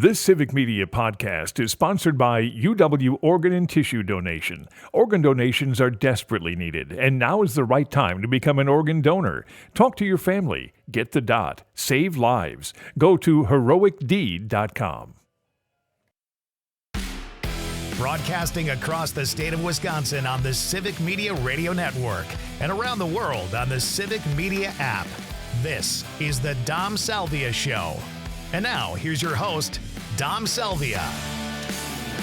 This Civic Media podcast is sponsored by UW Organ and Tissue Donation. Organ donations are desperately needed, and now is the right time to become an organ donor. Talk to your family. Get the dot. Save lives. Go to heroicdeed.com. Broadcasting across the state of Wisconsin on the Civic Media Radio Network and around the world on the Civic Media app. This is the Dom Salvia Show. And now, here's your host, Dom Salvia.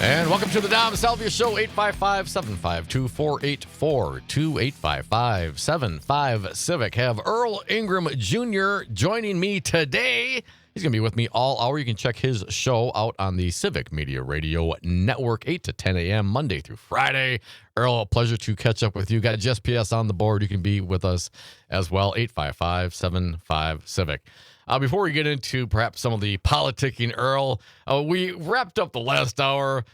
And welcome to the Dom Salvia Show, 855-752-4842, 855-75-CIVIC. Have Earl Ingram Jr. joining me today. He's going to be with me all hour. You can check his show out on the Civic Media Radio Network, 8 to 10 a.m., Monday through Friday. Earl, a pleasure to catch up with you. Got Just PS on the board. You can be with us as well, 855-75-CIVIC. Before we get into perhaps some of the politicking, Earl, we wrapped up the last hour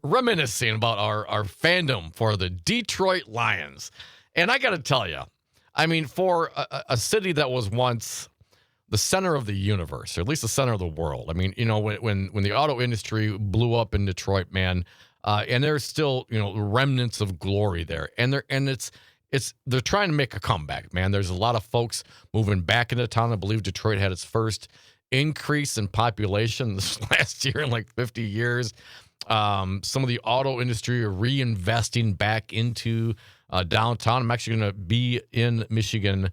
reminiscing about our fandom for the Detroit Lions. And I got to tell you, I mean, for a city that was once the center of the universe, or at least the center of the world. I mean, you know, when the auto industry blew up in Detroit, man, and there's still, you know, remnants of glory there. And they're trying to make a comeback, man. There's a lot of folks moving back into town. I believe Detroit had its first increase in population this last year in like 50 years. Some of the auto industry are reinvesting back into downtown. I'm actually going to be in Michigan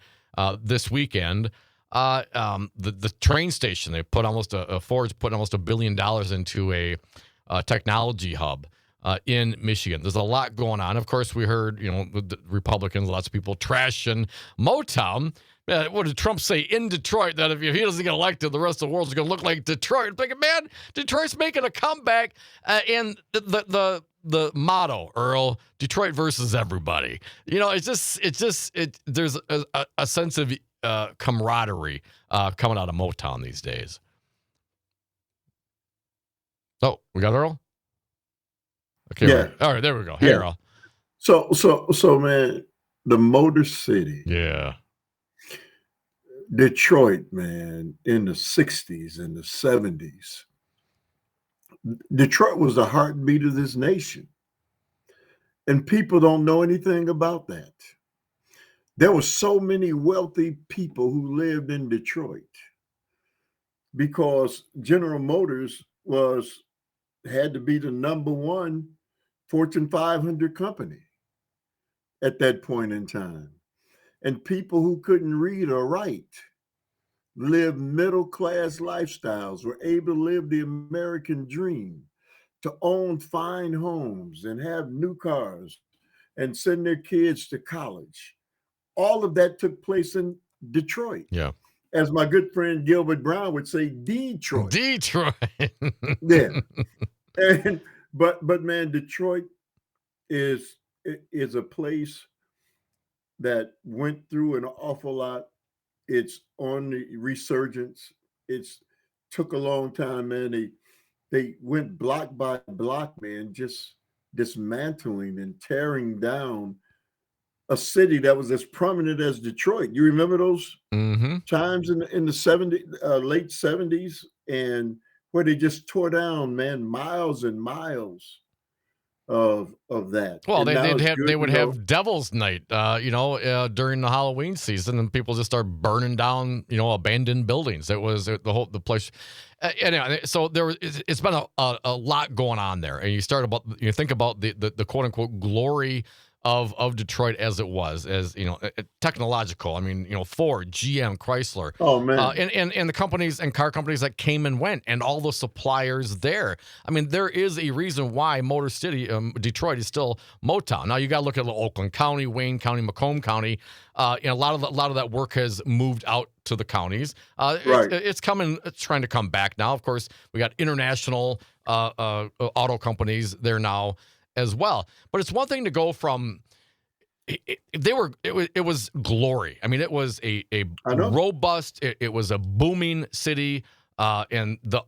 this weekend. The train station, they put Ford's put almost $1 billion into a technology hub in Michigan. There's a lot going on. Of course, we heard, you know, the Republicans, lots of people trashing Motown. What did Trump say in Detroit? That if he doesn't get elected, the rest of the world's going to look like Detroit. I'm thinking, man, Detroit's making a comeback. And the motto, Earl, Detroit versus everybody. You know, there's a sense of camaraderie coming out of Motown these days. Oh, we got Earl? Okay. Yeah. All right, there we go. Hey, Yeah. Earl. So, man, the Motor City, Yeah. Detroit, man, in the 60s and the 70s. Detroit was the heartbeat of this nation. And people don't know anything about that. There were so many wealthy people who lived in Detroit because General Motors had to be the number one Fortune 500 company at that point in time. And people who couldn't read or write lived middle-class lifestyles, were able to live the American dream, to own fine homes and have new cars and send their kids to college. All of that took place in Detroit. Yeah. As my good friend Gilbert Brown would say, Detroit. Yeah. But man, Detroit is a place that went through an awful lot. It's on the resurgence. It's took a long time, man. They went block by block, man, just dismantling and tearing down a city that was as prominent as Detroit. You remember those times in the 70s, late 70s, and where they just tore down, man, miles and miles of that. Well, And they would have Devil's Night, during the Halloween season, and people just start burning down, you know, abandoned buildings. It was the place. Anyway, so it's been a lot going on there, and you think about the quote unquote glory of Detroit as it was, as you know, technological. I mean, you know, Ford, GM, Chrysler. Oh man, and the companies and car companies that came and went, and all the suppliers there. I mean, there is a reason why Motor City, Detroit, is still Motown. Now you got to look at Oakland County, Wayne County, Macomb County. A lot of that work has moved out to the counties. Right. It's trying to come back now. Of course, we got international auto companies there now as well. But it's one thing to go from it was glory. I mean, it was a robust, it was a booming city, and the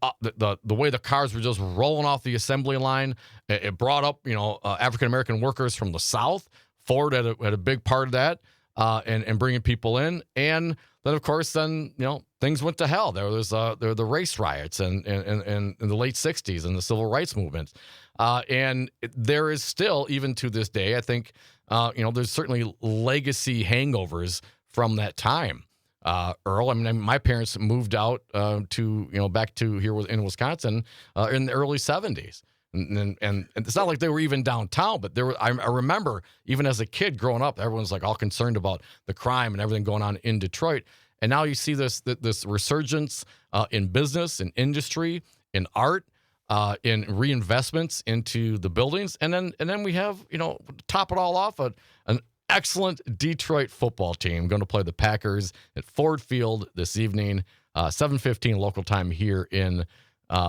way the cars were just rolling off the assembly line, it brought up, you know, African American workers from the South. Ford had a big part of that, and bringing people in, and then of course, you know, things went to hell. There was the race riots and in the late 60s and the civil rights movement. And there is still, even to this day, I think, there's certainly legacy hangovers from that time. Earl, I mean, my parents moved out back to here in Wisconsin in the early 70s. And it's not like they were even downtown, but I remember even as a kid growing up, everyone's like all concerned about the crime and everything going on in Detroit. And now you see this resurgence in business, in industry, in art, in reinvestments into the buildings, and then we have top it all off an excellent Detroit football team going to play the Packers at Ford Field this evening, 7:15 local time here in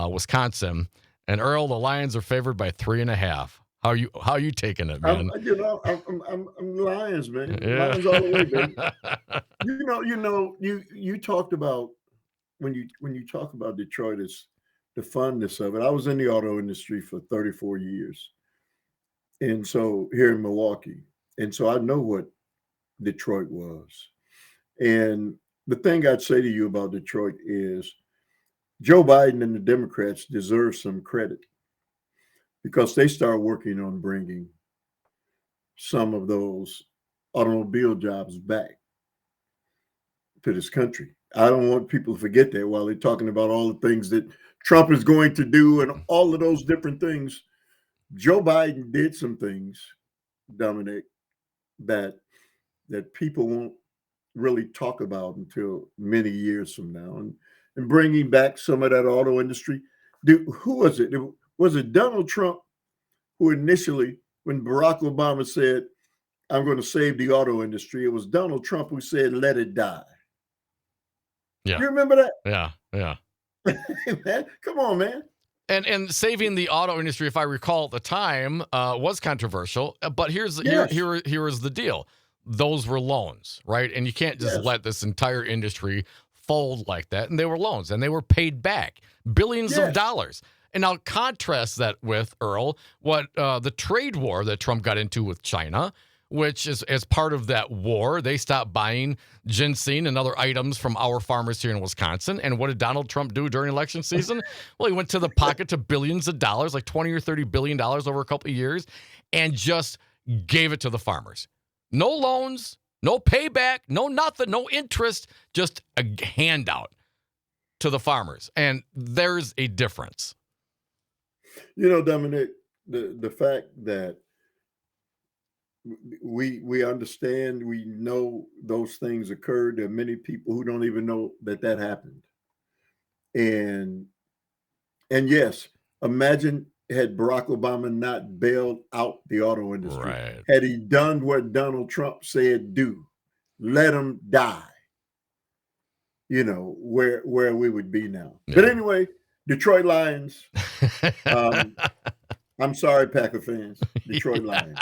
Wisconsin. And Earl, the Lions are favored by 3.5. How are you taking it, man? I'm Lions, man. Yeah. Lions all the way, baby. You talked about when you talk about Detroit, it's the fondness of it. I was in the auto industry for 34 years, and so here in Milwaukee, and so I know what Detroit was. And the thing I'd say to you about Detroit is Joe Biden and the Democrats deserve some credit because they start working on bringing some of those automobile jobs back to this country. I don't want people to forget that while they're talking about all the things that Trump is going to do and all of those different things. Joe Biden did some things, Dominic, that people won't really talk about until many years from now. And bringing back some of that auto industry. Who was it? Was it Donald Trump who initially, when Barack Obama said, I'm going to save the auto industry, it was Donald Trump who said, let it die. Yeah. You remember that? Yeah. Man, come on, man. And saving the auto industry, if I recall at the time, was controversial. But here is the deal. Those were loans, right? And you can't just let this entire industry fold like that. And they were loans, and they were paid back billions of dollars. And I'll contrast that with, Earl, what the trade war that Trump got into with China, which is as part of that war, they stopped buying ginseng and other items from our farmers here in Wisconsin. And what did Donald Trump do during election season? Well, he went to the pocket to billions of dollars, like $20 or $30 billion over a couple of years, and just gave it to the farmers. No loans, no payback, no nothing, no interest, just a handout to the farmers. And there's a difference. Dominic, the fact that we understand, we know those things occurred. There are many people who don't even know that happened. And yes, imagine had Barack Obama not bailed out the auto industry, right, had he done what Donald Trump said do, let him die, where we would be now. Yeah. But anyway, Detroit Lions. I'm sorry, Packer fans. Detroit Lions.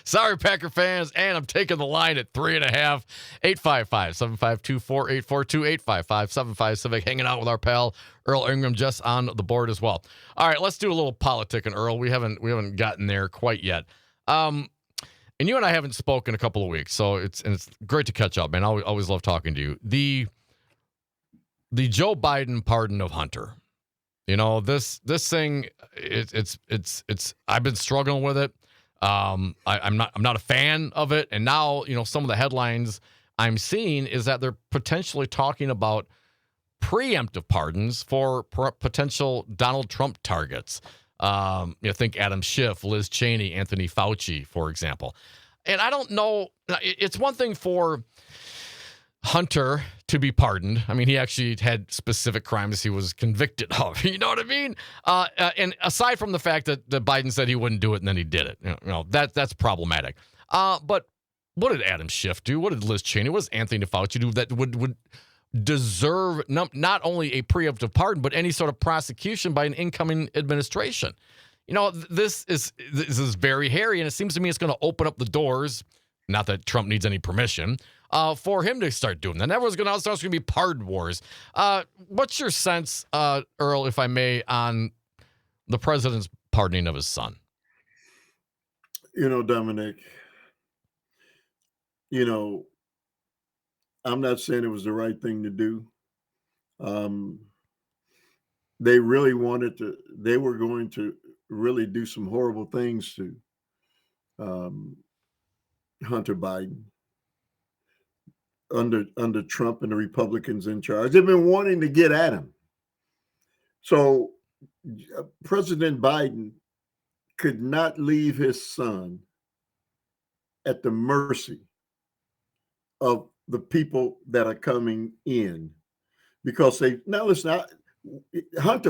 Sorry, Packer fans. And I'm taking the line at 3.5. 855-752-4842. 855-75 Hanging out with our pal Earl Ingram just on the board as well. All right, let's do a little politicking, Earl. We haven't gotten there quite yet. And you and I haven't spoken a couple of weeks, so it's great to catch up, man. I always love talking to you. The Joe Biden pardon of Hunter. This thing, it's I've been struggling with it. I'm not a fan of it. And now, some of the headlines I'm seeing is that they're potentially talking about preemptive pardons for potential Donald Trump targets. Think Adam Schiff, Liz Cheney, Anthony Fauci, for example. And I don't know. It's one thing for Hunter to be pardoned. I mean, he actually had specific crimes he was convicted of. You know what I mean? And aside from the fact that Biden said he wouldn't do it and then he did it, that's problematic. But what did Adam Schiff do? What did Liz Cheney? What does Anthony Fauci do that would deserve not only a preemptive pardon, but any sort of prosecution by an incoming administration? This is very hairy, and it seems to me it's going to open up the doors. Not that Trump needs any permission. For him to start doing that. And everyone's going to be pardon wars. What's your sense, Earl, if I may, on the president's pardoning of his son? Dominic, I'm not saying it was the right thing to do. Um, they really wanted to. They were going to really do some horrible things to um, Hunter Biden under Trump and the Republicans in charge. They've been wanting to get at him. So President Biden could not leave his son at the mercy of the people that are coming in, because Hunter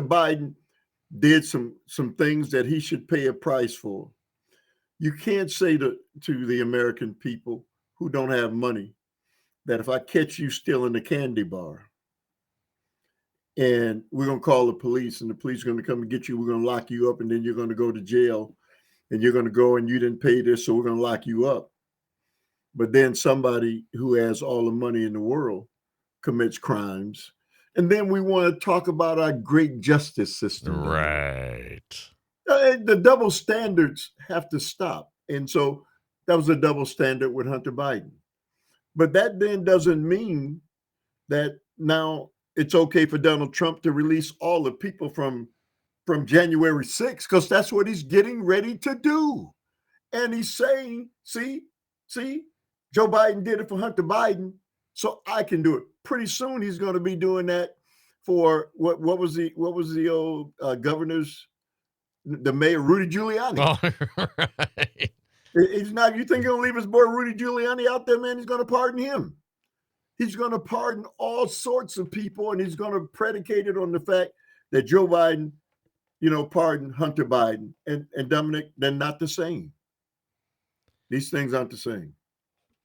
Biden did some things that he should pay a price for. You can't say to the American people who don't have money that if I catch you stealing a candy bar and we're going to call the police and the police are going to come and get you, we're going to lock you up, and then you're going to go to jail and you're going to go and you didn't pay this, so we're going to lock you up. But then somebody who has all the money in the world commits crimes. And then we want to talk about our great justice system. Right. The double standards have to stop. And so that was a double standard with Hunter Biden. But that then doesn't mean that now it's okay for Donald Trump to release all the people from January 6th, because that's what he's getting ready to do. And he's saying, see, Joe Biden did it for Hunter Biden, so I can do it. Pretty soon he's going to be doing that for what was the old governor's, the mayor, Rudy Giuliani. Oh, right. He's not. You think he's going to leave his boy Rudy Giuliani out there, man? He's going to pardon him. He's going to pardon all sorts of people, and he's going to predicate it on the fact that Joe Biden, pardoned Hunter Biden. And Dominic, they're not the same. These things aren't the same.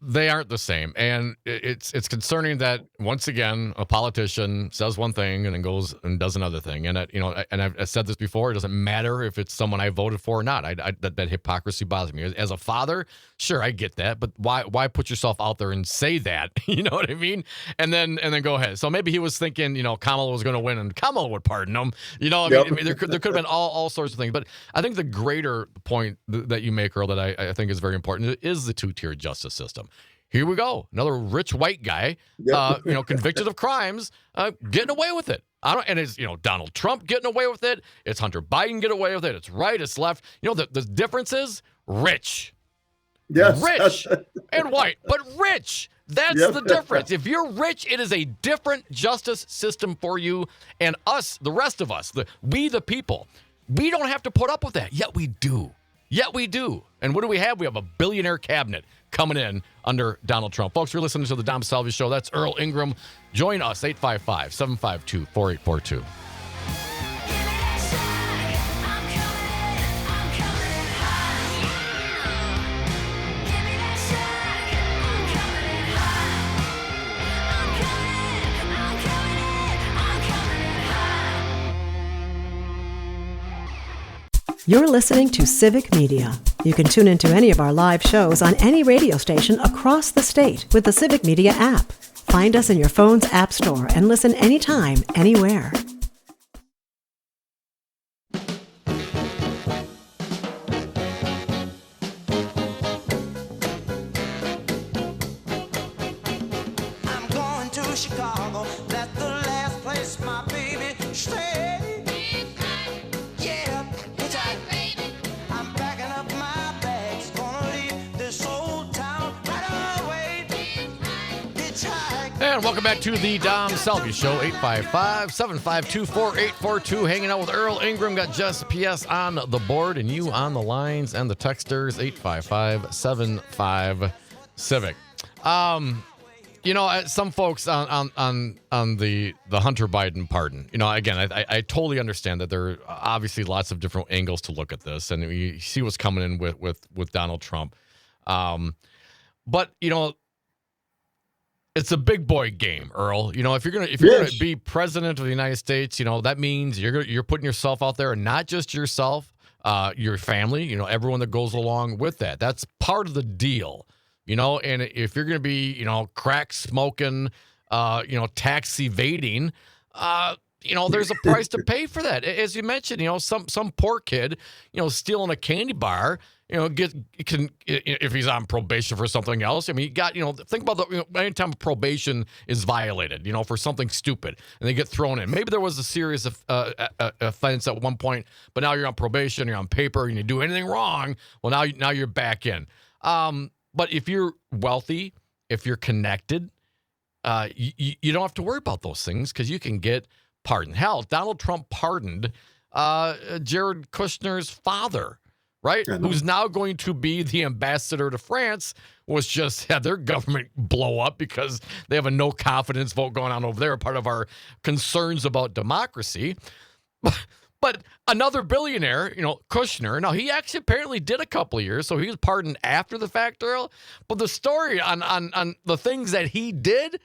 They aren't the same. And it's concerning that, once again, a politician says one thing and then goes and does another thing. And, and I've said this before, it doesn't matter if it's someone I voted for or not. That hypocrisy bothers me. As a father, sure, I get that. But why put yourself out there and say that? You know what I mean? And then go ahead. So maybe he was thinking, Kamala was going to win and Kamala would pardon him. I mean, there could have been all sorts of things. But I think the greater point that you make, Earl, that I think is very important is the two-tier justice system. Here we go. Another rich white guy, convicted of crimes, getting away with it. And it's, Donald Trump getting away with it. It's Hunter Biden getting away with it. It's right, it's left. The difference is rich. Yes. Rich and white, but rich. That's the difference. If you're rich, it is a different justice system for you and us, the rest of us, we the people. We don't have to put up with that, yet we do. And what do we have? We have a billionaire cabinet coming in under Donald Trump. Folks, you're listening to the Dom Salvia Show. That's Earl Ingram. Join us, 855-752-4842. You're listening to Civic Media. You can tune into any of our live shows on any radio station across the state with the Civic Media app. Find us in your phone's app store and listen anytime, anywhere. I'm going to Chicago. That's the last place my baby stays. And welcome back to the Dom Salvia Show, 855-752-4842. Hanging out with Earl Ingram. Got Jess PS on the board and you on the lines and the texters, 855-75-CIVIC. Some folks on the Hunter Biden pardon, again, I totally understand that there are obviously lots of different angles to look at this, and you see what's coming in with Donald Trump. But, it's a big boy game, Earl. If you're gonna be president of the United States, that means you're putting yourself out there, and not just yourself, your family, everyone that goes along with that. That's part of the deal, And if you're gonna be, crack smoking, tax evading, there's a price to pay for that. As you mentioned, some poor kid, stealing a candy bar. if he's on probation for something else. I mean, think about anytime probation is violated, for something stupid, and they get thrown in. Maybe there was a serious offense at one point, but now you're on probation, you're on paper, and you do anything wrong. Well, now you're back in. But if you're wealthy, if you're connected, you don't have to worry about those things because you can get pardoned. Hell, Donald Trump pardoned Jared Kushner's father, right? Who's now going to be the ambassador to France, was just had their government blow up because they have a no confidence vote going on over there, part of our concerns about democracy. But another billionaire, Kushner, now he actually apparently did a couple of years, so he was pardoned after the fact, Earl. But the story on the things that he did,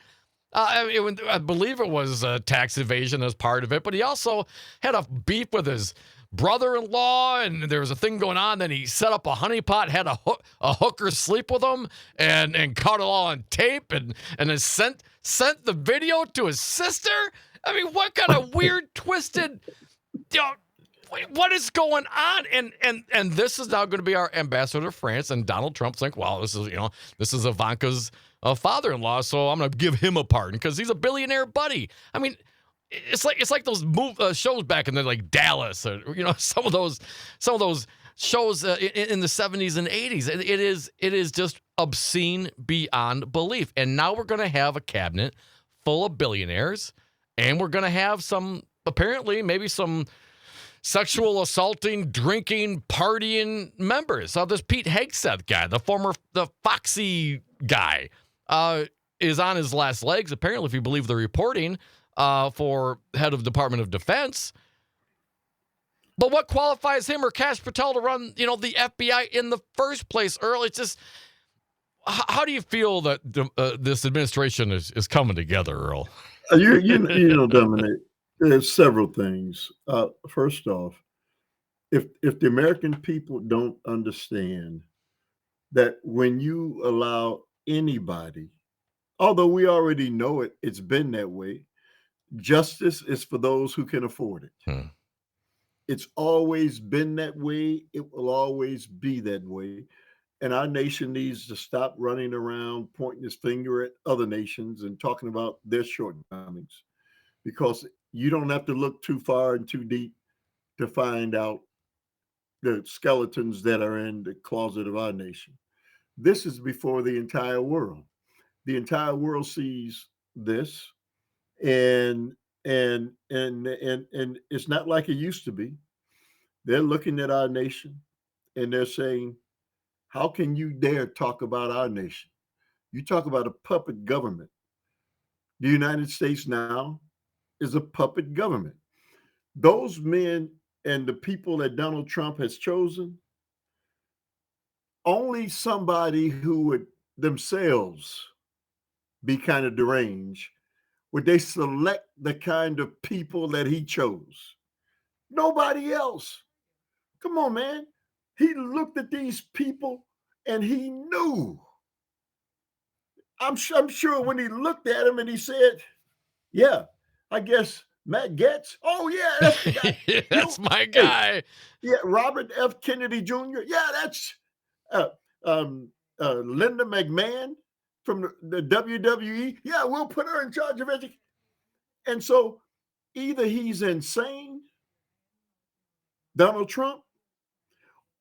I believe it was tax evasion as part of it, but he also had a beef with his brother-in-law, and there was a thing going on. Then he set up a honeypot, had a hooker sleep with him, and caught it all on tape, and then sent the video to his sister. I mean, what kind of weird, twisted, what is going on? And this is now going to be our ambassador to France, and Donald Trump's like, well, this is Ivanka's father-in-law, so I'm going to give him a pardon because he's a billionaire buddy. I mean, it's like those shows back in the like Dallas, or some of those shows in the 70s and 80s. It is just obscene beyond belief. And now we're going to have a cabinet full of billionaires, and we're going to have maybe some sexual assaulting, drinking, partying members. So this Pete Hegseth guy, the Foxy guy, is on his last legs, apparently, if you believe the reporting, for head of Department of Defense. But what qualifies him or Kash Patel to run, the FBI in the first place, Earl? It's just, how do you feel that this administration is coming together, Earl? Dominic, there's several things. First off, if the American people don't understand that when you allow anybody, although we already know it's been that way, justice is for those who can afford it. It's always been that way. It will always be that way. And our nation needs to stop running around pointing his finger at other nations and talking about their shortcomings, because you don't have to look too far and too deep to find out the skeletons that are in the closet of our nation. This is before the entire world. The entire world sees this, and it's not like it used to be. They're looking at our nation and they're saying, how can you dare talk about our nation? You talk about a puppet government. The United States now is a puppet government. Those men and the people that Donald Trump has chosen, only somebody who would themselves be kind of deranged would they select the kind of people that he chose. Nobody else. Come on, man. He looked at these people and he knew. I'm sure when he looked at him and he said, yeah, I guess Matt Gaetz. Oh, yeah, that's the guy. That's my guy. Yeah, Robert F. Kennedy Jr. Yeah, that's Linda McMahon from the WWE. Yeah, we'll put her in charge of education. And so either he's insane, Donald Trump,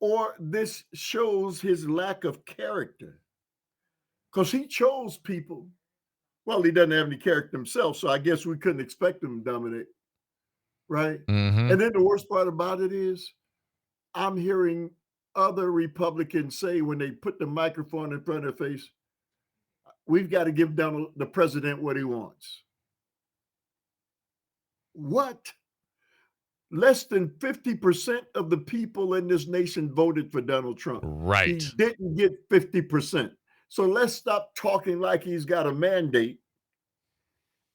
or this shows his lack of character. Because he chose people. Well, he doesn't have any character himself, so I guess we couldn't expect him to dominate. Right? Mm-hmm. And then the worst part about it is I'm hearing other Republicans say when they put the microphone in front of their face, we've got to give Donald, the president, what he wants. What? Less than 50% of the people in this nation voted for Donald Trump. Right. He didn't get 50%. So let's stop talking like he's got a mandate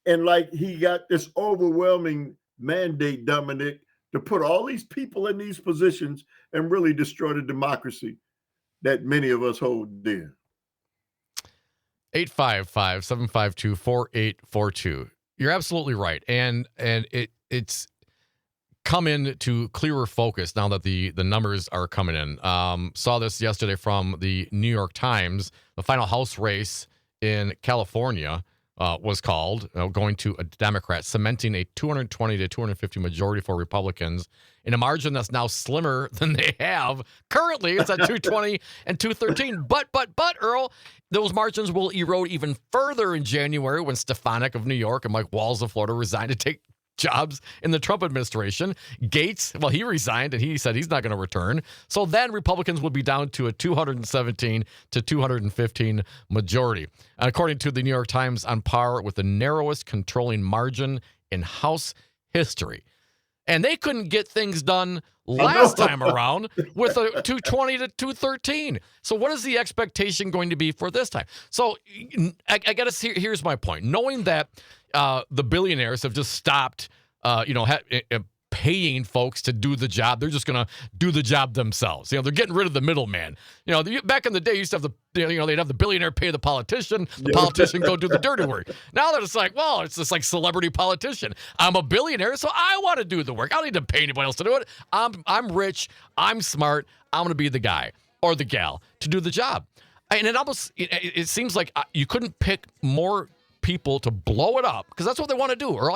and like he got this overwhelming mandate, Dominic, to put all these people in these positions and really destroy the democracy that many of us hold dear. 855-752-4842. You're absolutely right. And it's come into clearer focus now that the numbers are coming in. Saw this yesterday from the New York Times. The final House race in California was called, going to a Democrat, cementing a 220 to 250 majority for Republicans in a margin that's now slimmer than they have currently. It's at 220 and 213. But Earl, those margins will erode even further in January when Stefanik of New York and Mike Walz of Florida resigned to take jobs in the Trump administration. Gates, well, he resigned and he said he's not going to return. So then Republicans would be down to a 217 to 215 majority. And according to the New York Times, on par with the narrowest controlling margin in House history. And they couldn't get things done last time around with a 220 to 213. So what is the expectation going to be for this time? So I got to here's my point. Knowing that the billionaires have just stopped, paying folks to do the job. They're just going to do the job themselves. They're getting rid of the middleman. Back in the day, you used to have they'd have the billionaire pay the politician. The politician go do the dirty work. Now that it's like, well, it's just like celebrity politician. I'm a billionaire, so I want to do the work. I don't need to pay anybody else to do it. I'm rich. I'm smart. I'm going to be the guy or the gal to do the job. And it seems like you couldn't pick more people to blow it up, because that's what they want to do. Or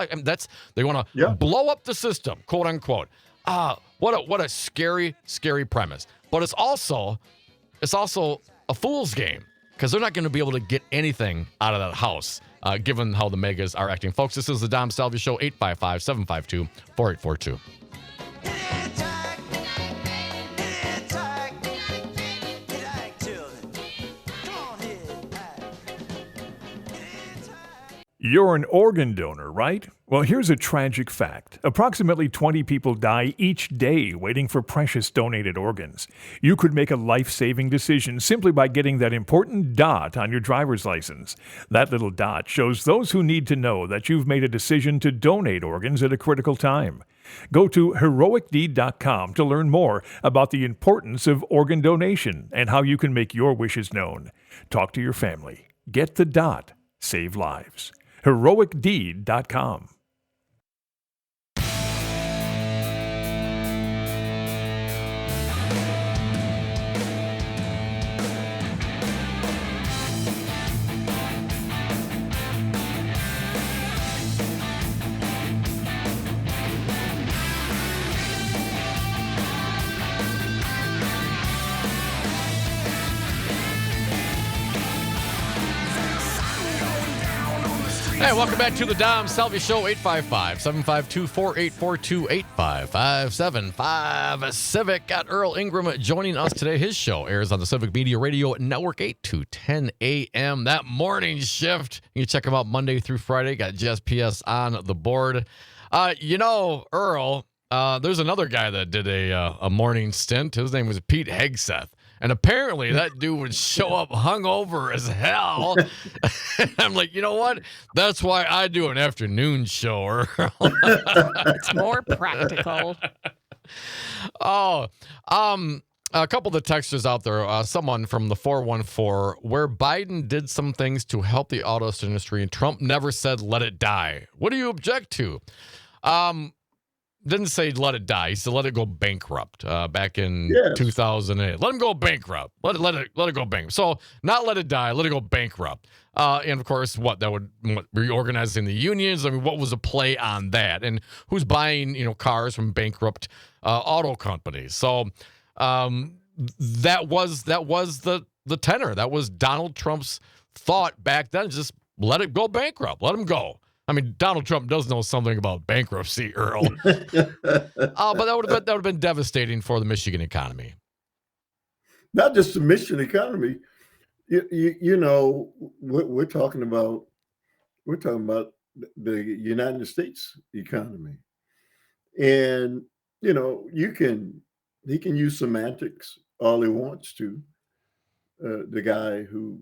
they want to blow up the system, quote unquote. What a scary premise. But it's also a fool's game, because they're not going to be able to get anything out of that House, given how the megas are acting. Folks, this is the Dom Salvia Show, 855-752-4842. You're an organ donor, right? Well, here's a tragic fact. Approximately 20 people die each day waiting for precious donated organs. You could make a life-saving decision simply by getting that important dot on your driver's license. That little dot shows those who need to know that you've made a decision to donate organs at a critical time. Go to heroicdeed.com to learn more about the importance of organ donation and how you can make your wishes known. Talk to your family. Get the dot. Save lives. heroicdeed.com. Hey, welcome back to the Dom Salvia Show, 855-752-4842, 855-755 Civic. Got Earl Ingram joining us today. His show airs on the Civic Media Radio Network, 8 to 10 a.m. That morning shift. You can check him out Monday through Friday. Got JSPS on the board. Earl, there's another guy that did a morning stint. His name was Pete Hegseth. And apparently that dude would show up hungover as hell. I'm like, you know what? That's why I do an afternoon show, Earl. It's more practical. A couple of the texters out there, someone from the 414, where Biden did some things to help the auto industry and Trump never said, let it die. What do you object to? Didn't say let it die. He said let it go bankrupt back in 2008. Let him go bankrupt. Let it go bankrupt. So not let it die. Let it go bankrupt. And of course, that would reorganizing the unions. I mean, what was a play on that? And who's buying cars from bankrupt auto companies? So that was the tenor. That was Donald Trump's thought back then. Just let it go bankrupt. Let him go. I mean, Donald Trump does know something about bankruptcy, Earl. But that would have been devastating for the Michigan economy. Not just the Michigan economy. We're talking about the United States economy, and he can use semantics all he wants to. The guy who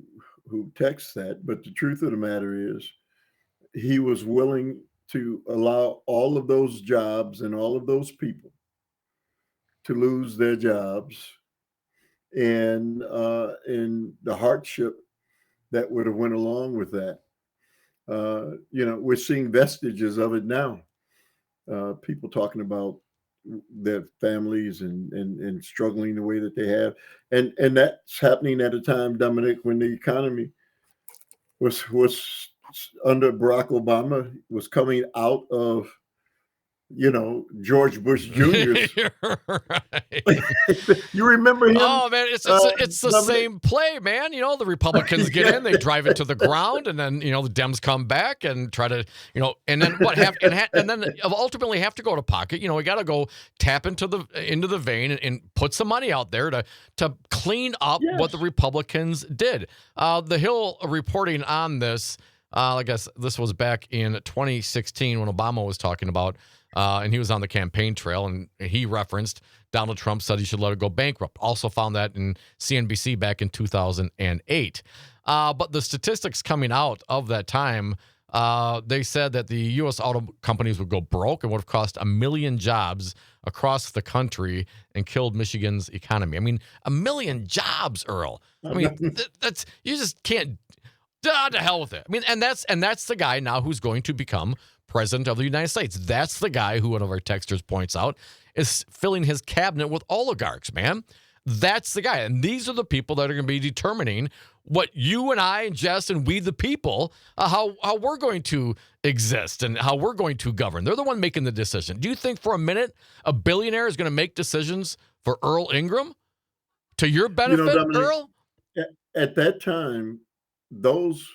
texts that, but the truth of the matter is, he was willing to allow all of those jobs and all of those people to lose their jobs, and the hardship that would have went along with that. We're seeing vestiges of it now. People talking about their families and struggling the way that they have, and that's happening at a time, Dominic, when the economy was under Barack Obama was coming out of George Bush Jr.'s. Right. You remember him? Oh man, it's the same play, man. The Republicans get in, they drive it to the ground, and then the Dems come back and try to and then what and then ultimately have to go to pocket. We got to go tap into the vein and put some money out there to clean up what the Republicans did. The Hill reporting on this. I guess this was back in 2016 when Obama was talking about. And he was on the campaign trail, and he referenced Donald Trump said he should let it go bankrupt. Also found that in CNBC back in 2008. But the statistics coming out of that time, they said that the U.S. auto companies would go broke and would have cost 1 million jobs across the country and killed Michigan's economy. I mean, 1 million jobs, Earl. I mean, that's you just can't. To hell with it. I mean, and that's the guy now who's going to become president of the United States. That's the guy who one of our texters points out is filling his cabinet with oligarchs, man. That's the guy. And these are the people that are going to be determining what you and I and Jess and we the people, how we're going to exist and how we're going to govern. They're the one making the decision. Do you think for a minute a billionaire is going to make decisions for Earl Ingram to your benefit, Dominic, Earl? At that time, those,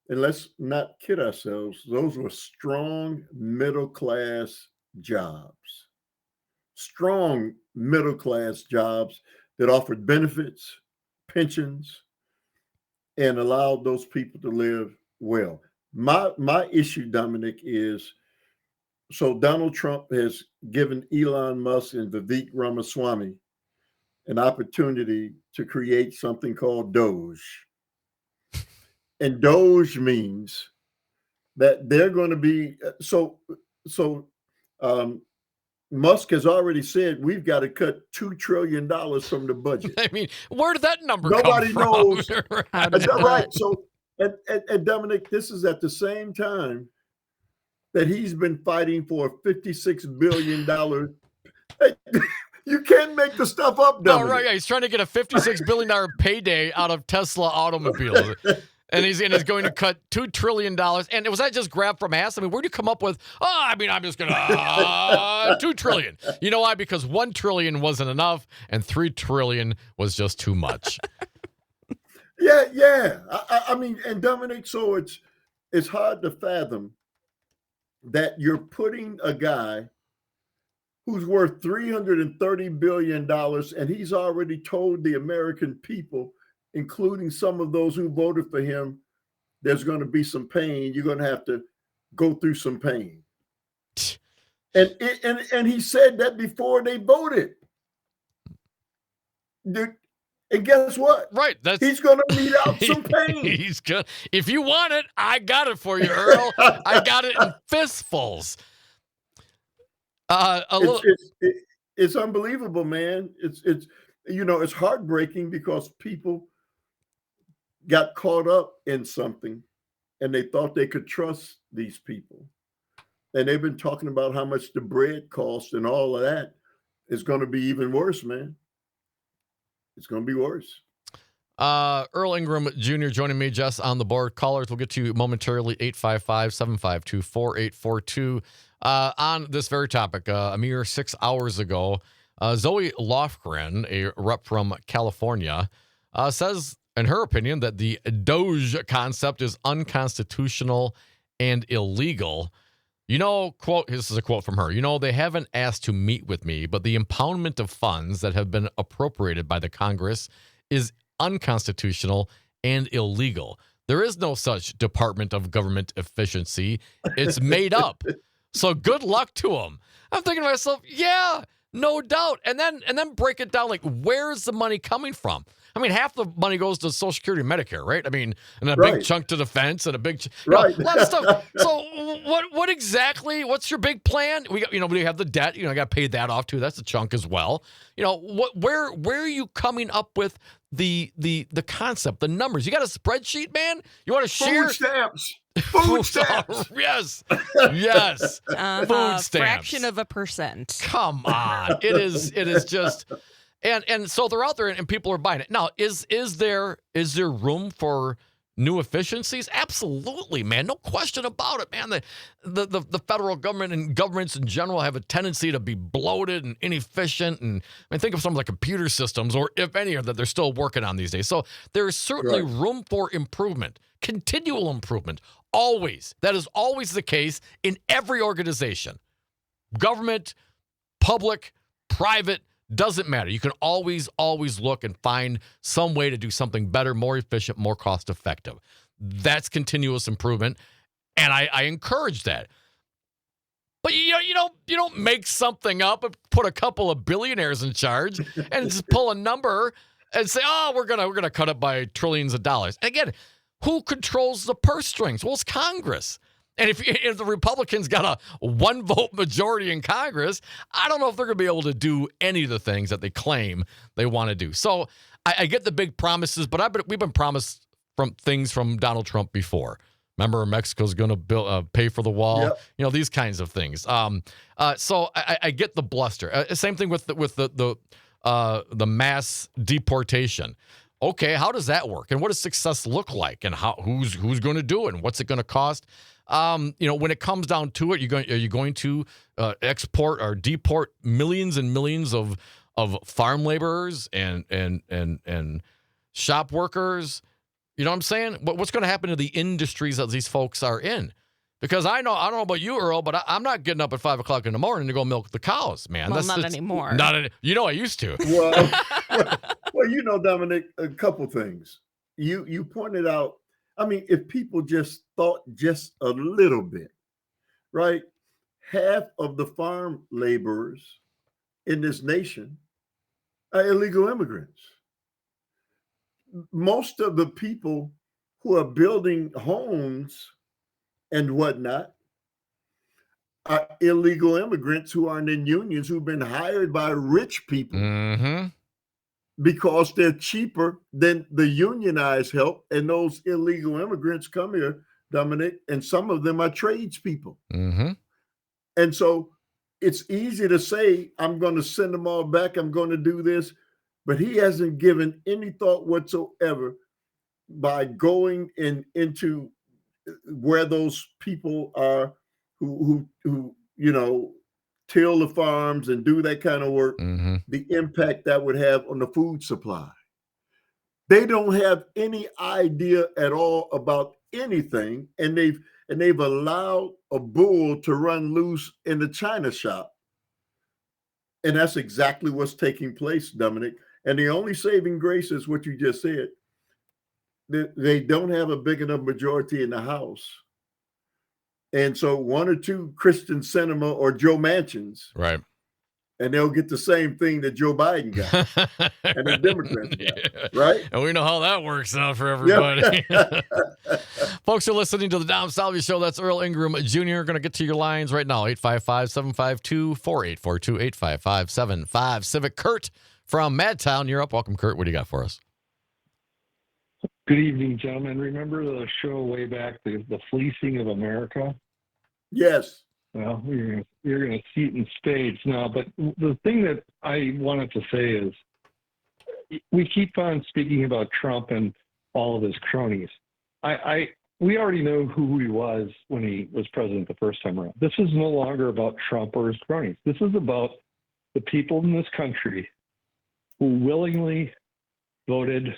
and let's not kid ourselves, those were strong middle-class jobs. Strong middle-class jobs that offered benefits, pensions, and allowed those people to live well. My issue, Dominic, is so Donald Trump has given Elon Musk and Vivek Ramaswamy an opportunity to create something called Doge. And Doge means that they're going to be Musk has already said we've got to cut $2 trillion from the budget. I mean, where did that number Nobody come knows. from? Is that right? So, and Dominic, this is at the same time that he's been fighting for a $56 billion. You can't make the stuff up, Dominic. Oh, right. Yeah, he's trying to get a $56 billion payday out of Tesla automobiles. And he's going to cut $2 trillion. And was that just grabbed from ass? I mean, where do you come up with, I'm just going to, $2 trillion. You know why? Because $1 trillion wasn't enough and $3 trillion was just too much. Yeah. I mean, and Dominic, so it's hard to fathom that you're putting a guy who's worth $330 billion, and he's already told the American people, including some of those who voted for him, there's going to be some pain. You're going to have to go through some pain. And he said that before they voted. And guess what? Right. He's going to mete out some pain. He's good. If you want it, I got it for you, Earl. I got it in fistfuls. It's unbelievable, man. It's heartbreaking because people got caught up in something and they thought they could trust these people. And they've been talking about how much the bread costs and all of that is going to be even worse, man. It's going to be worse. Earl Ingram Jr. joining me, Jess, on the board. Callers, we'll get to you momentarily, 855-752-4842. On this very topic, a mere 6 hours ago, Zoe Lofgren, a rep from California, says, in her opinion, that the Doge concept is unconstitutional and illegal. Quote, this is a quote from her, they haven't asked to meet with me, but the impoundment of funds that have been appropriated by the Congress is unconstitutional and illegal. There is no such Department of Government Efficiency. It's made up. So good luck to them. I'm thinking to myself, yeah, no doubt. And then break it down, like, where's the money coming from? I mean, half the money goes to Social Security and Medicare, right? I mean, and a big chunk to defense and a big, a lot of stuff. So what exactly, what's your big plan? We got, we have the debt, got to pay that off too. That's a chunk as well. Where are you coming up with the concept, the numbers? You got a spreadsheet, man? You want to share? Food stamps. Food stamps. Yes. Yes. Food stamps. Fraction of a percent. Come on. It is just and so they're out there and people are buying it. Now, is there room for new efficiencies? Absolutely, man. No question about it, man. The federal government and governments in general have a tendency to be bloated and inefficient. And I mean, think of some of the computer systems, or if any, that they're still working on these days. So there is certainly room for improvement, continual improvement. Always. That is always the case in every organization. Government, public, private, doesn't matter. You can always look and find some way to do something better, more efficient, more cost effective. That's continuous improvement, and I encourage that. But you don't make something up and put a couple of billionaires in charge and just pull a number and say, "Oh, we're gonna cut it by trillions of dollars." Again, who controls the purse strings? Well, it's Congress. And if the Republicans got a 1-vote majority in Congress, I don't know if they're going to be able to do any of the things that they claim they want to do. So I get the big promises, but we've been promised things from Donald Trump before. Remember, Mexico's going to pay for the wall. Yep. These kinds of things. So I get the bluster. Same thing with the mass deportation. Okay, how does that work? And what does success look like? And who's going to do it? And what's it going to cost? When it comes down to it, are you going to export or deport millions and millions of farm laborers and shop workers? You know what I'm saying? What's going to happen to the industries that these folks are in? Because I don't know about you, Earl, but I'm not getting up at 5 o'clock in the morning to go milk the cows, man. Well, not anymore. I used to. Well, Dominic, a couple things. You pointed out, I mean, if people just thought just a little bit, right? Half of the farm laborers in this nation are illegal immigrants. Most of the people who are building homes and whatnot are illegal immigrants who aren't in unions, who've been hired by rich people. Mm-hmm. Because they're cheaper than the unionized help. And those illegal immigrants come here, Dominic, and some of them are tradespeople. Mm-hmm. And so it's easy to say, I'm going to send them all back. I'm going to do this. But he hasn't given any thought whatsoever by going into where those people are who till the farms and do that kind of work, mm-hmm. the impact that would have on the food supply. They don't have any idea at all about anything, and they've allowed a bull to run loose in the china shop. And that's exactly what's taking place, Dominic. And the only saving grace is what you just said. They don't have a big enough majority in the House. And so one or two Kristen Sinema or Joe Manchins, right, and they'll get the same thing that Joe Biden got and the Democrats got, right? And we know how that works out for everybody. Yep. Folks are listening to the Dom Salvia Show. That's Earl Ingram Jr. Going to get to your lines right now. 855-752-4842, 855-75 Civic. Kurt from Madtown, you're up. Welcome, Kurt. What do you got for us? Good evening, gentlemen. Remember the show way back, the fleecing of America? Yes. Well, you're going to see it in spades now. But the thing that I wanted to say is we keep on speaking about Trump and all of his cronies. We already know who he was when he was president the first time around. This is no longer about Trump or his cronies. This is about the people in this country who willingly voted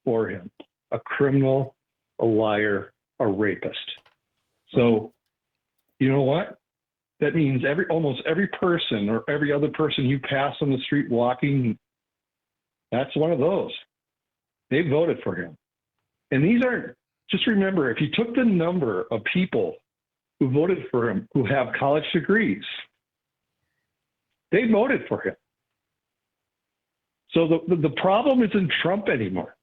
for him. A criminal, a liar, a rapist. So, you know what? That means almost every person or every other person you pass on the street walking, that's one of those. They voted for him. And these aren't, just remember, if you took the number of people who voted for him who have college degrees, they voted for him. So the problem isn't Trump anymore.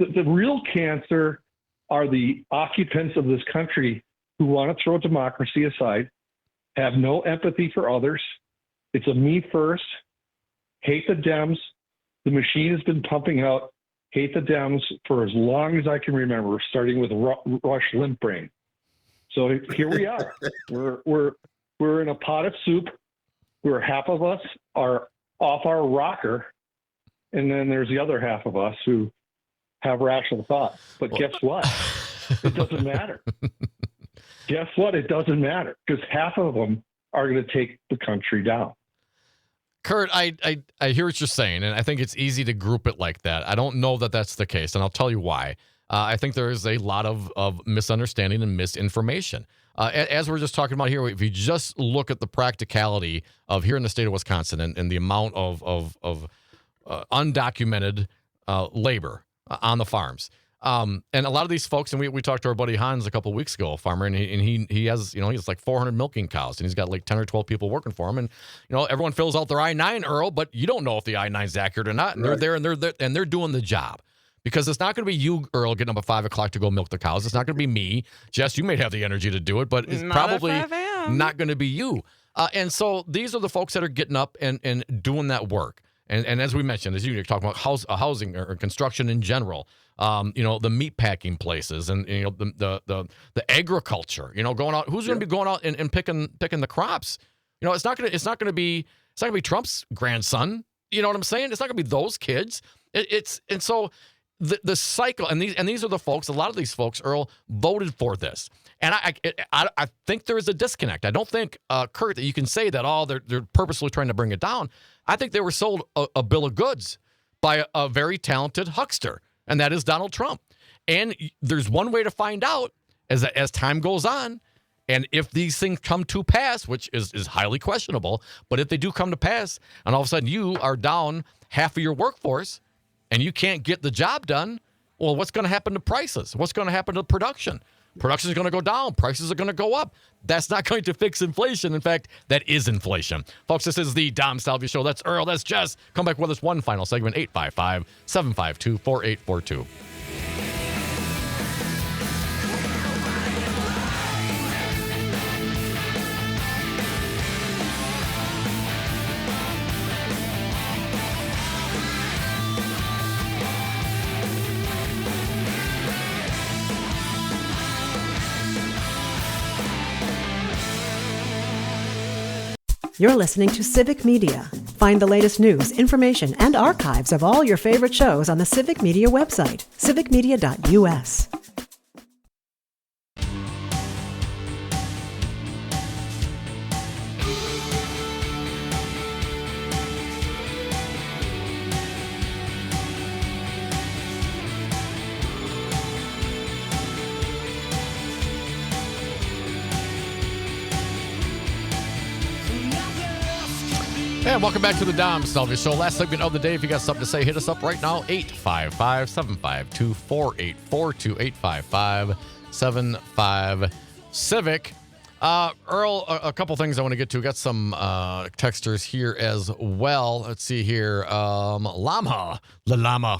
The real cancer are the occupants of this country who want to throw democracy aside, have no empathy for others. It's a me first, hate the Dems. The machine has been pumping out hate the Dems for as long as I can remember, starting with Rush Limbaugh. So here we are. We're in a pot of soup where half of us are off our rocker, and then there's the other half of us who have rational thought. But guess what? It doesn't matter. Guess what? It doesn't matter, because half of them are going to take the country down. Kurt, I hear what you're saying, and I think it's easy to group it like that. I don't know that that's the case, and I'll tell you why. I think there is a lot of misunderstanding and misinformation. As we're just talking about here, if you just look at the practicality of here in the state of Wisconsin and the amount of undocumented labor on the farms, and a lot of these folks, and we talked to our buddy Hans a couple of weeks ago, a farmer, and he has, he has like 400 milking cows, and he's got like 10 or 12 people working for him, and everyone fills out their I-9, Earl, but you don't know if the I-9 is accurate or not, and they're there and they're doing the job. Because it's not going to be you, Earl, getting up at 5 o'clock to go milk the cows. It's not going to be me. Jess, you may have the energy to do it, but it's probably not going to be you. And so these are the folks that are getting up and doing that work. And as we mentioned, as you're talking about housing or construction in general, the meat packing places and the agriculture, going out. Who's going to be going out and picking the crops? It's not going to be Trump's grandson. You know what I'm saying? It's not going to be those kids. And so. The cycle, and these are the folks. A lot of these folks, Earl, voted for this, and I think there is a disconnect. I don't think, Kurt, that you can say that they're purposely trying to bring it down. I think they were sold a bill of goods by a very talented huckster, and that is Donald Trump. And there's one way to find out as time goes on, and if these things come to pass, which is highly questionable, but if they do come to pass, and all of a sudden you are down half of your workforce, and you can't get the job done, well, what's going to happen to prices? What's going to happen to production? Production is going to go down. Prices are going to go up. That's not going to fix inflation. In fact, that is inflation. Folks, this is the Dom Salvia Show. That's Earl. That's Jess. Come back with us one final segment, 855-752-4842. You're listening to Civic Media. Find the latest news, information, and archives of all your favorite shows on the Civic Media website, civicmedia.us. And welcome back to the Dom Salvia Show. Last segment of the day. If you got something to say, hit us up right now. 855-752-4842. 855-75-CIVIC. Earl, a couple things I want to get to. Got some texters here as well. Let's see here. Llama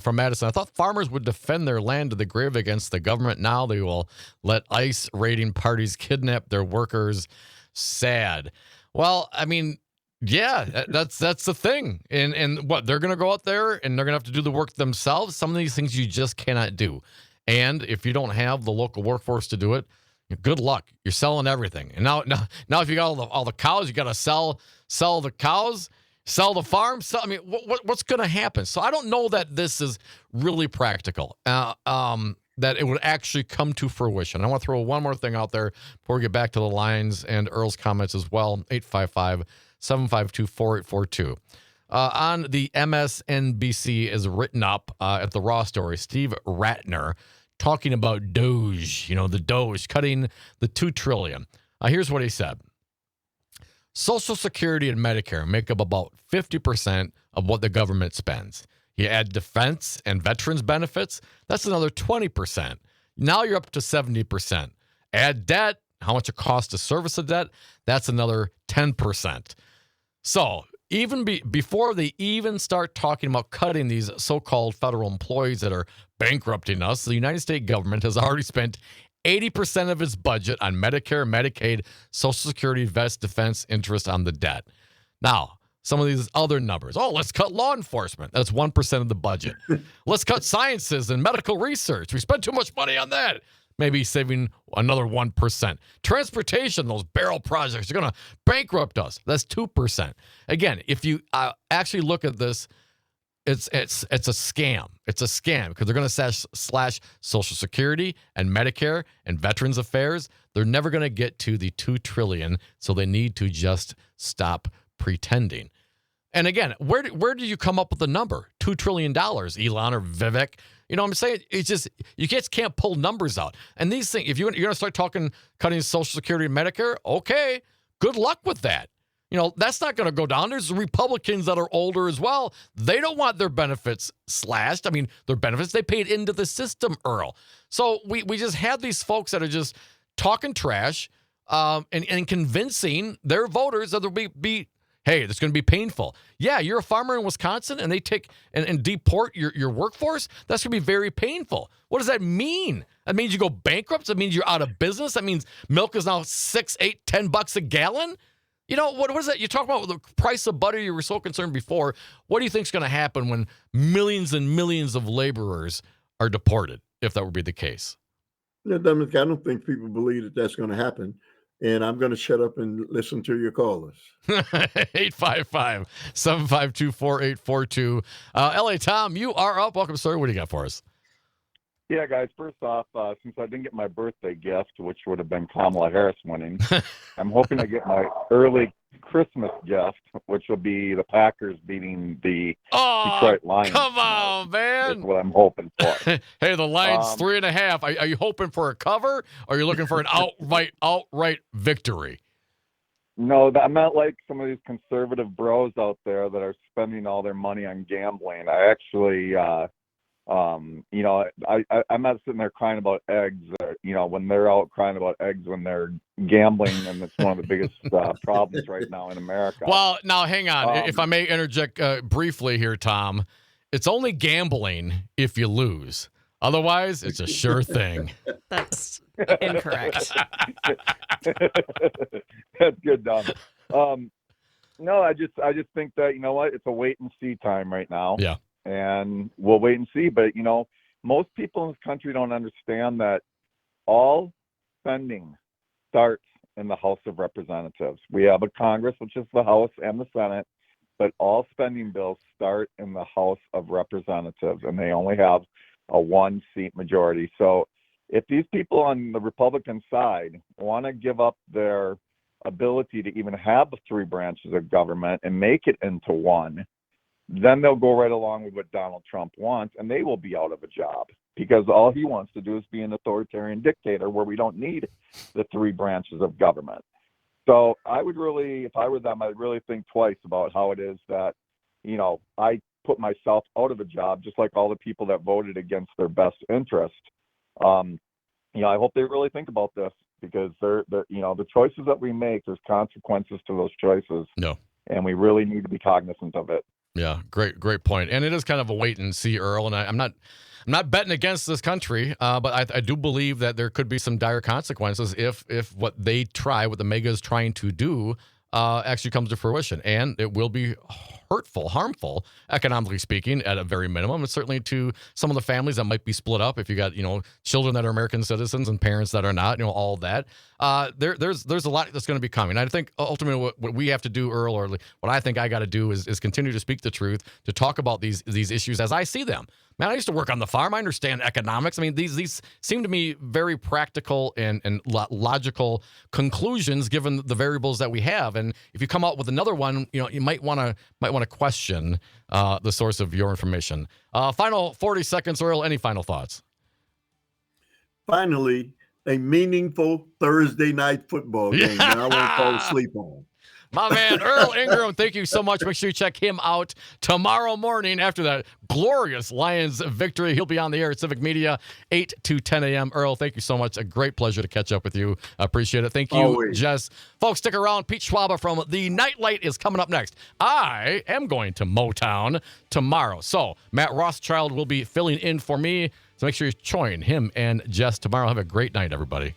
from Madison. I thought farmers would defend their land to the grave against the government. Now they will let ICE raiding parties kidnap their workers. Sad. Well, I mean, yeah, that's the thing. And what, they're going to go out there and they're going to have to do the work themselves. Some of these things you just cannot do. And if you don't have the local workforce to do it, good luck. You're selling everything. And now if you got all the cows, you got to sell the cows, sell the farm. What's going to happen? So I don't know that this is really practical. That it would actually come to fruition. I want to throw one more thing out there before we get back to the lines and Earl's comments as well. 855-752-4842. On the MSNBC is written up at the Raw story, Steve Ratner talking about Doge, the Doge cutting the $2 trillion. Here's what he said. Social Security and Medicare make up about 50% of what the government spends. You add defense and veterans benefits, that's another 20%. Now you're up to 70%. Add debt, how much it costs to service the debt, that's another 10%. So even before they even start talking about cutting these so-called federal employees that are bankrupting us, the United States government has already spent 80% of its budget on Medicare, Medicaid, Social Security, vest, defense, interest on the debt. Now, some of these other numbers. Oh, let's cut law enforcement. That's 1% of the budget. Let's cut sciences and medical research. We spend too much money on that. maybe saving another 1%. Transportation, those barrel projects are going to bankrupt us. That's 2%. Again, if you actually look at this, it's a scam. It's a scam because they're going to slash Social Security and Medicare and Veterans Affairs. They're never going to get to the $2 trillion, so they need to just stop pretending. And again, where do you come up with the number? $2 trillion, Elon or Vivek? You know what I'm saying? It's just, you just can't pull numbers out. And these things, if you're going to start talking cutting Social Security and Medicare, okay, good luck with that. You know, that's not going to go down. There's Republicans that are older as well. They don't want their benefits slashed. I mean, their benefits, they paid into the system, Earl. So we just have these folks that are just talking trash and convincing their voters that there'll be hey, it's going to be painful. Yeah, you're a farmer in Wisconsin and they take and deport your workforce. That's going to be very painful. What does that mean? That means you go bankrupt? That means you're out of business? That means milk is now $6, $8, $10 a gallon? You know, what is that? You talk about the price of butter. You were so concerned before. What do you think is going to happen when millions and millions of laborers are deported, if that would be the case? I don't think people believe that that's going to happen. And I'm going to shut up and listen to your callers. 855-752-4842. L.A. Tom, you are up. Welcome, sir. What do you got for us? Yeah, guys, first off, since I didn't get my birthday gift, which would have been Kamala Harris winning, I'm hoping I get my early Christmas gift, which will be the Packers beating the Detroit Lions. Come on, man. That's what I'm hoping for. Hey, the Lions 3.5. Are you hoping for a cover, or are you looking for an outright victory? No, I'm not like some of these conservative bros out there that are spending all their money on gambling. I actually... you know, I'm not sitting there crying about eggs, you know, when they're out crying about eggs when they're gambling, and it's one of the biggest problems right now in America. Well, now hang on. If I may interject briefly here, Tom, it's only gambling if you lose. Otherwise, it's a sure thing. That's incorrect. That's good, Dom. No, I just think that, you know what, it's a wait and see time right now. Yeah. And we'll wait and see. But, you know, most people in this country don't understand that all spending starts in the House of Representatives. We have a Congress, which is the House and the Senate, but all spending bills start in the House of Representatives, and they only have a 1-seat majority. So if these people on the Republican side want to give up their ability to even have the 3 branches of government and make it into one, then they'll go right along with what Donald Trump wants, and they will be out of a job because all he wants to do is be an authoritarian dictator where we don't need the 3 branches of government. So I would really, if I were them, I'd really think twice about how it is that, you know, I put myself out of a job just like all the people that voted against their best interest. You know, I hope they really think about this because they're you know, the choices that we make, there's consequences to those choices. No. And we really need to be cognizant of it. Yeah, great point. And it is kind of a wait and see, Earl. And I'm not betting against this country, but I do believe that there could be some dire consequences if what the MAGA is trying to do actually comes to fruition. And it will be hurtful, harmful, economically speaking, at a very minimum, and certainly to some of the families that might be split up. If you got, you know, children that are American citizens and parents that are not, you know, all of that. There's a lot that's going to be coming. I think ultimately what we have to do, Earl, or what I think I got to do is continue to speak the truth, to talk about these issues as I see them. Man, I used to work on the farm. I understand economics. I mean, these seem to me very practical and logical conclusions given the variables that we have. And if you come out with another one, you know, you might want to question the source of your information. Final 40 seconds, Earl. Any final thoughts? Finally, a meaningful Thursday night football game that I won't fall asleep on. My man, Earl Ingram, thank you so much. Make sure you check him out tomorrow morning after that glorious Lions victory. He'll be on the air at Civic Media, 8 to 10 a.m. Earl, thank you so much. A great pleasure to catch up with you. I appreciate it. Thank you, always. Jess. Folks, stick around. Pete Schwaba from The Nightlight is coming up next. I am going to Motown tomorrow. So Matt Rothschild will be filling in for me. So make sure you join him and Jess tomorrow. Have a great night, everybody.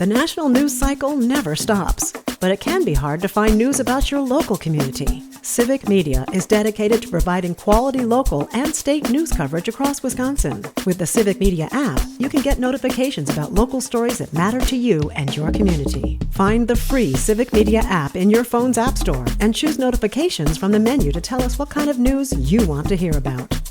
The national news cycle never stops, but it can be hard to find news about your local community. Civic Media is dedicated to providing quality local and state news coverage across Wisconsin. With the Civic Media app, you can get notifications about local stories that matter to you and your community. Find the free Civic Media app in your phone's app store and choose notifications from the menu to tell us what kind of news you want to hear about.